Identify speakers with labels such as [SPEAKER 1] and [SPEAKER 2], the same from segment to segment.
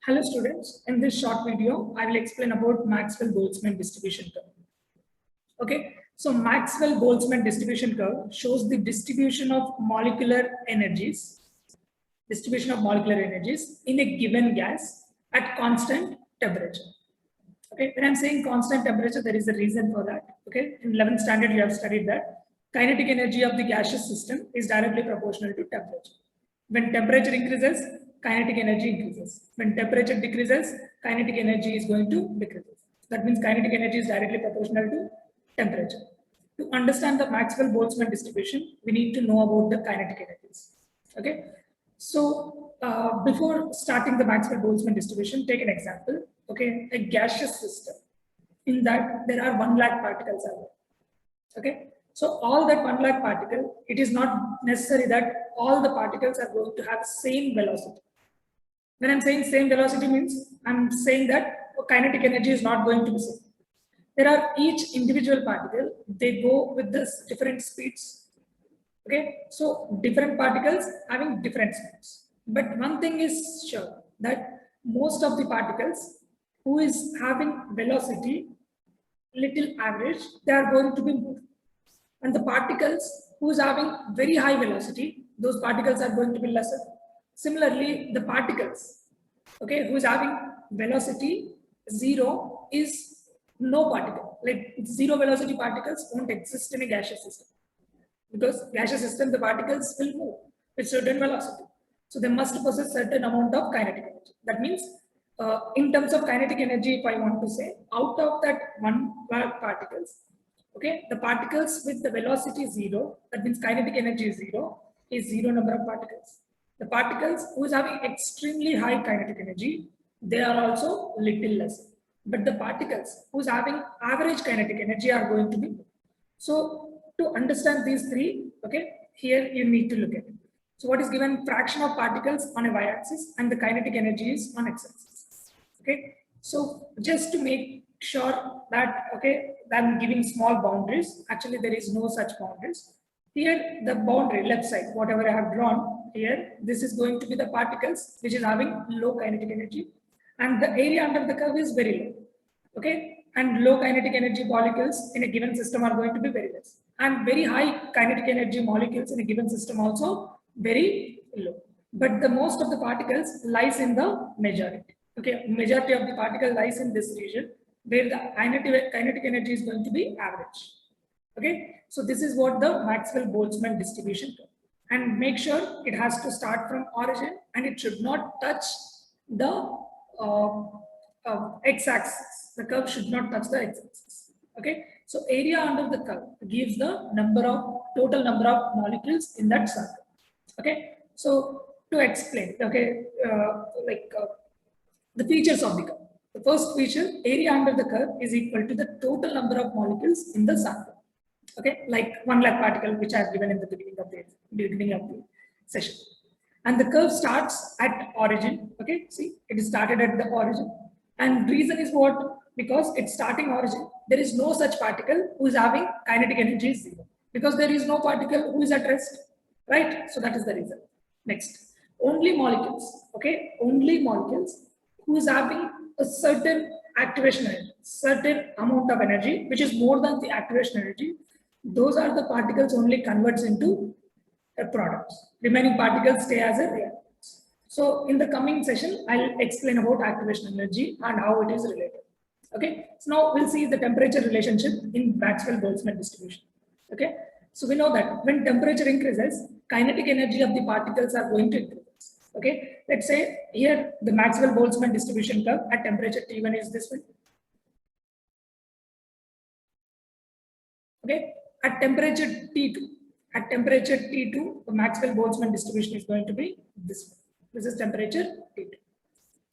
[SPEAKER 1] Hello students, in this short video, I will explain about Maxwell-Boltzmann distribution curve. Okay, so Maxwell-Boltzmann distribution curve shows the distribution of molecular energies in a given gas at constant temperature. Okay, when I'm saying constant temperature, there is a reason for that. Okay, in 11th standard, you have studied that kinetic energy of the gaseous system is directly proportional to temperature. When temperature increases, kinetic energy increases. When temperature decreases, kinetic energy is going to decrease. That means kinetic energy is directly proportional to temperature. To understand the Maxwell-Boltzmann distribution, we need to know about the kinetic energies. Okay, so before starting the Maxwell-Boltzmann distribution, take an example. Okay, a gaseous system. In that, there are 1 lakh particles out there. Okay, so all that 1 lakh particle, it is not necessary that all the particles are going to have same velocity. When I'm saying same velocity means I'm saying that kinetic energy is not going to be same. There are each individual particle, they go with this different speeds. Okay, so different particles having different speeds. But one thing is sure that most of the particles who is having velocity little average, they are going to be more. And the particles who is having very high velocity, those particles are going to be lesser. Similarly, the particles, okay, who is having velocity 0 is no particle. Like 0 velocity particles won't exist in a gaseous system. Because gaseous system, the particles will move with certain velocity. So they must possess certain amount of kinetic energy. That means in terms of kinetic energy, if I want to say, out of that 1 lakh particles, okay, the particles with the velocity 0, that means kinetic energy is 0 number of particles. The particles who is having extremely high kinetic energy, they are also little less. But the particles who is having average kinetic energy are going to be more. So to understand these three, okay, here you need to look at it. So what is given? Fraction of particles on a y-axis and the kinetic energy is on x-axis. Okay, so just to make sure that, okay, I'm giving small boundaries. Actually, there is no such boundaries. Here, the boundary left side, whatever I have drawn here, this is going to be the particles which is having low kinetic energy, and the area under the curve is very low. Okay, and low kinetic energy molecules in a given system are going to be very less, and very high kinetic energy molecules in a given system also very low. But the most of the particles lies in the majority. Okay, majority of the particle lies in this region where the kinetic energy is going to be average. Okay, so this is what the Maxwell-Boltzmann distribution curve. And make sure it has to start from origin and it should not touch the x-axis. The curve should not touch the x-axis. Okay, so area under the curve gives the total number of molecules in that circle. Okay, so to explain, okay, the features of the curve. The first feature, area under the curve is equal to the total number of molecules in the sample. Okay, like 1 lakh particle, which I have given in the beginning of the session. And the curve starts at origin. Okay, see, it is started at the origin. And reason is what? Because it's starting origin. There is no such particle who is having kinetic energy 0. Because there is no particle who is at rest. Right? So that is the reason. Next, only molecules. Okay, only molecules who is having a certain activation energy, certain amount of energy, which is more than the activation energy. Those are the particles only converts into products. Remaining particles stay as a reactants. So in the coming session, I'll explain about activation energy and how it is related. Okay, so now we'll see the temperature relationship in Maxwell-Boltzmann distribution. Okay, so we know that when temperature increases, kinetic energy of the particles are going to increase. Okay, let's say here the Maxwell-Boltzmann distribution curve at temperature T1 is this one. Okay, at temperature T2, the Maxwell-Boltzmann distribution is going to be this one. This is temperature T2.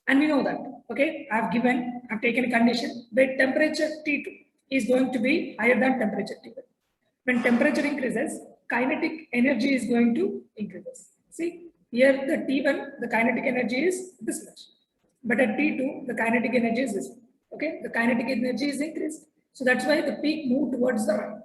[SPEAKER 1] And we know that, okay, I've taken a condition where temperature T2 is going to be higher than temperature T1. When temperature increases, kinetic energy is going to increase. See, here the T1, the kinetic energy is this much. But at T2, the kinetic energy is this one. Okay, the kinetic energy is increased. So that's why the peak moved towards the right.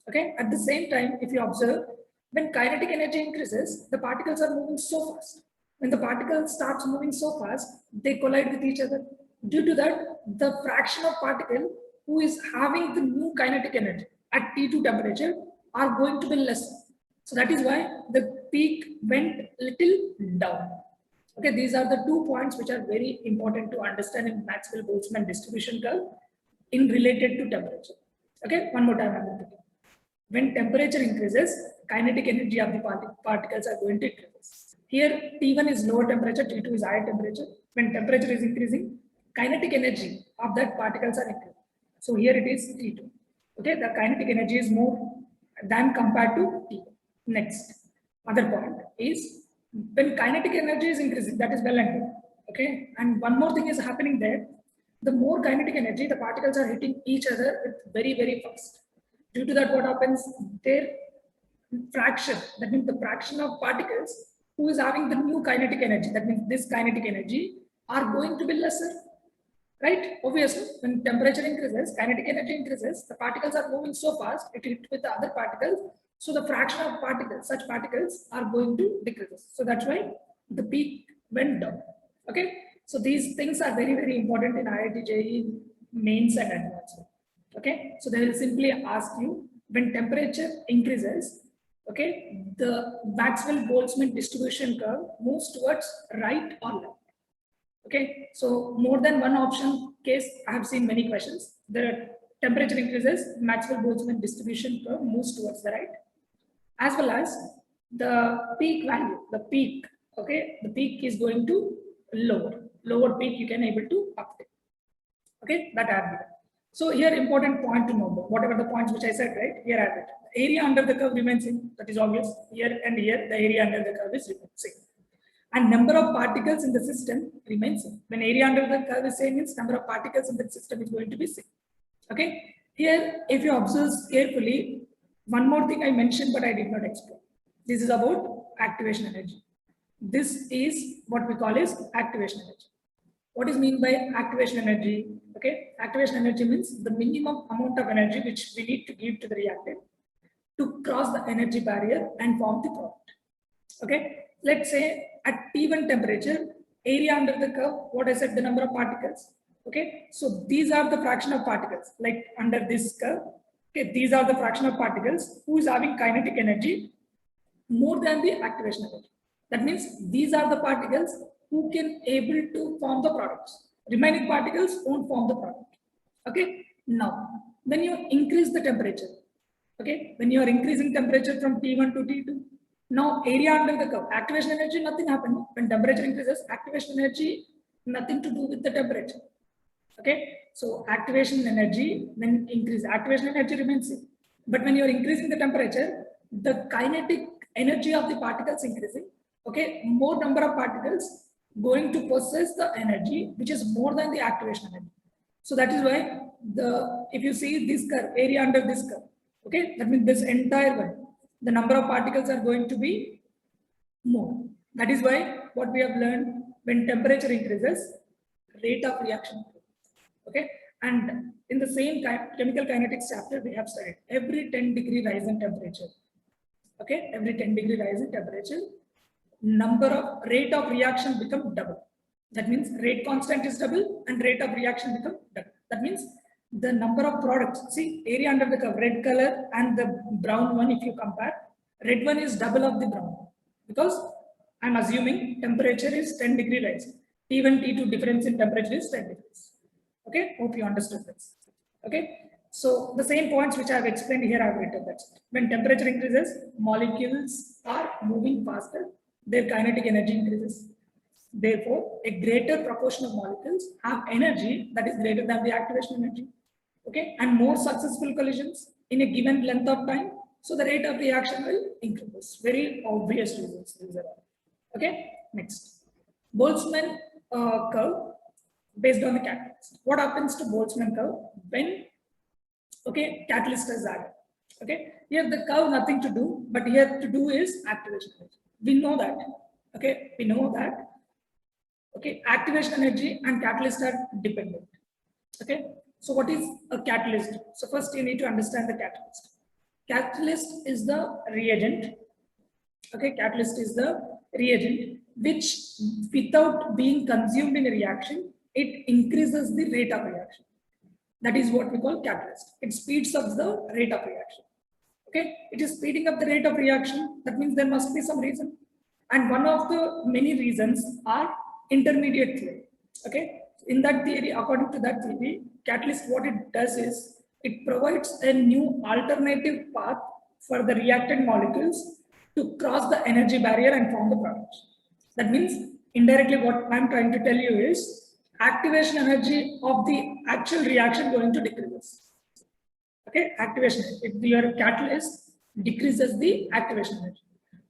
[SPEAKER 1] Okay, at the same time, if you observe, when kinetic energy increases, the particles are moving so fast. when the particle starts moving so fast, they collide with each other. Due to that, the fraction of particle who is having the new kinetic energy at T2 temperature are going to be less. So that is why the peak went little down. Okay, these are the 2 points which are very important to understand in Maxwell-Boltzmann distribution curve in related to temperature. Okay, one more time I'm repeating. When temperature increases, kinetic energy of the particles are going to increase. Here, T1 is lower temperature, T2 is higher temperature. When temperature is increasing, kinetic energy of that particles are increasing. So here it is T2. Okay, the kinetic energy is more than compared to T1. Next, other point is when kinetic energy is increasing, that is well and good. Okay, and one more thing is happening there. The more kinetic energy, the particles are hitting each other with very, very fast. Due to that, what happens? Their fraction, that means the fraction of particles who is having the new kinetic energy, that means this kinetic energy, are going to be lesser. Right? Obviously, when temperature increases, kinetic energy increases, the particles are moving so fast, it hits with the other particles. So the fraction of particles, such particles are going to decrease. So that's why the peak went down. Okay. So these things are very, very important in IIT JEE mains and advanced. Okay. So they will simply ask you when temperature increases, okay, the Maxwell-Boltzmann distribution curve moves towards right or left. Okay, so more than one option case, I have seen many questions. The temperature increases, Maxwell-Boltzmann distribution curve moves towards the right, as well as the peak value, the peak, okay, the peak is going to lower peak you can able to update. Okay, that I have given. So here important point to know, whatever the points which I said, right, here I have it. The area under the curve remains same, that is obvious. Here and here, the area under the curve is same. And number of particles in the system remains same. When area under the curve is same, means number of particles in the system is going to be same. Okay. Here, if you observe carefully, one more thing I mentioned, but I did not explain. This is about activation energy. This is what we call as activation energy. What is mean by activation energy? Okay. Activation energy means the minimum amount of energy which we need to give to the reactant to cross the energy barrier and form the product. Okay. Let's say at T1 temperature, area under the curve, what I said, the number of particles. Okay, so these are the fraction of particles, like under this curve. Okay, these are the fraction of particles who is having kinetic energy more than the activation energy. That means these are the particles who can able to form the products. Remaining particles won't form the product. Okay, now when you increase the temperature, okay, when you are increasing temperature from T1 to T2, now area under the curve, activation energy, nothing happened. When temperature increases, activation energy, nothing to do with the temperature. Okay, so activation energy, when increase, activation energy remains same. But when you are increasing the temperature, the kinetic energy of the particles increasing. Okay, more number of particles going to possess the energy which is more than the activation energy. So that is why if you see this curve, area under this curve, okay, that means this entire one, the number of particles are going to be more. That is why what we have learned, when temperature increases, rate of reaction. Okay, and in the same chemical kinetics chapter we have studied every 10-degree rise in temperature. Okay, every 10-degree rise in temperature, rate of reaction become double. That means rate constant is double and rate of reaction become double. That means the number of products, see area under the curve, red color and the brown one, if you compare, red one is double of the brown because I'm assuming temperature is 10-degree rise. T1, T2 difference in temperature is 10 degrees. Okay, hope you understood this. Okay, so the same points which I have explained here, I have written that when temperature increases, molecules are moving faster, their kinetic energy increases. Therefore, a greater proportion of molecules have energy that is greater than the activation energy. Okay, and more successful collisions in a given length of time, so the rate of reaction will increase. Very obvious reasons these are all. Okay, next, Boltzmann curve based on the catalyst. What happens to Boltzmann curve when catalyst is added? Okay, here the curve nothing to do, but here to do is activation energy. We know that. Okay, we know that. Okay, activation energy and catalyst are dependent. Okay, so what is a catalyst? So first you need to understand the catalyst. Catalyst is the reagent. Okay, catalyst is the reagent which without being consumed in a reaction, it increases the rate of reaction. That is what we call catalyst. It speeds up the rate of reaction. Okay, it is speeding up the rate of reaction. That means there must be some reason. And one of the many reasons are intermediate theory. Okay, in that theory, according to that theory, catalyst, what it does is it provides a new alternative path for the reactant molecules to cross the energy barrier and form the products. That means indirectly what I'm trying to tell you is activation energy of the actual reaction going to decrease. Okay, activation. If your catalyst decreases the activation energy.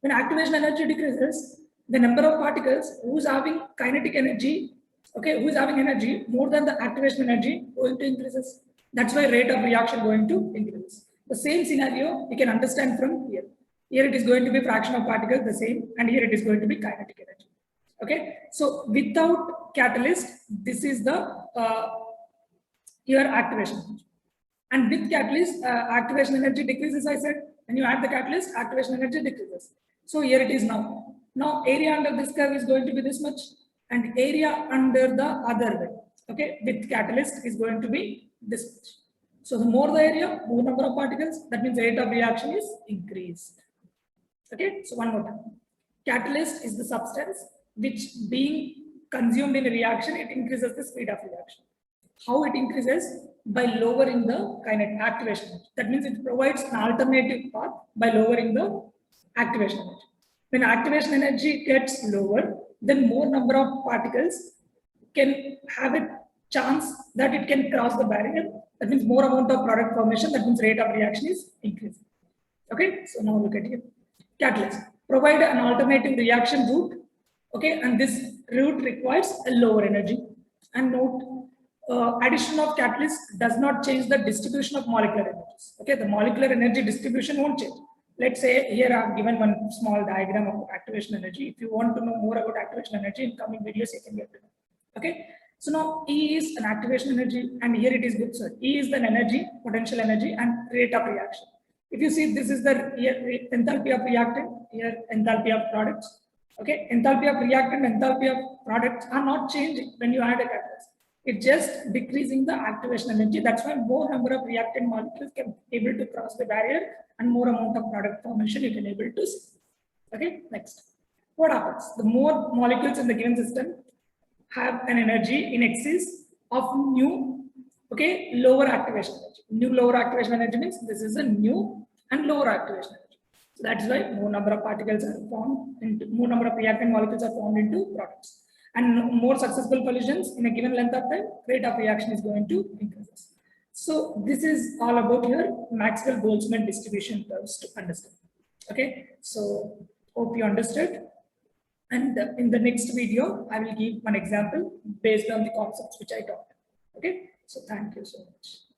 [SPEAKER 1] When activation energy decreases, the number of particles who's having kinetic energy, okay, who's having energy more than the activation energy going to increases. That's why rate of reaction going to increase. The same scenario we can understand from here. Here it is going to be fraction of particles the same, and here it is going to be kinetic energy. Okay, so without catalyst, this is the your activation energy. And with catalyst, activation energy decreases, I said. When you add the catalyst, activation energy decreases. So here it is now. Now area under this curve is going to be this much, and area under the other way, okay, with catalyst is going to be this much. So the more the area, more number of particles, that means the rate of reaction is increased. Okay, so one more time. Catalyst is the substance which being consumed in a reaction, it increases the speed of reaction. How it increases? By lowering the kinetic activation energy. That means it provides an alternative path by lowering the activation energy. When activation energy gets lower, then more number of particles can have a chance that it can cross the barrier. That means more amount of product formation. That means rate of reaction is increasing. Okay, so now look at here. Catalyst provide an alternative reaction route. Okay, and this route requires a lower energy. And note, addition of catalyst does not change the distribution of molecular energies. Okay, the molecular energy distribution won't change. Let's say here I've given one small diagram of activation energy. If you want to know more about activation energy in coming videos, you can get to know. Okay, so now E is an activation energy, and here it is good. So E is the energy, potential energy, and rate of reaction. If you see, this is the enthalpy of reactant, here enthalpy of products. Okay, enthalpy of reactant, enthalpy of products are not changing when you add a catalyst. It's just decreasing the activation energy. That's why more number of reactant molecules can be able to cross the barrier and more amount of product formation you can able to see. Okay, next. What happens? The more molecules in the given system have an energy in excess of new, okay, lower activation energy. New lower activation energy means this is a new and lower activation energy. So that's why more number of particles are formed, into more number of reactant molecules are formed into products. And more successful collisions in a given length of time, rate of reaction is going to increase. So this is all about your Maxwell-Boltzmann distribution curves to understand. Okay, so hope you understood. And in the next video, I will give one example based on the concepts which I taught. Okay, so thank you so much.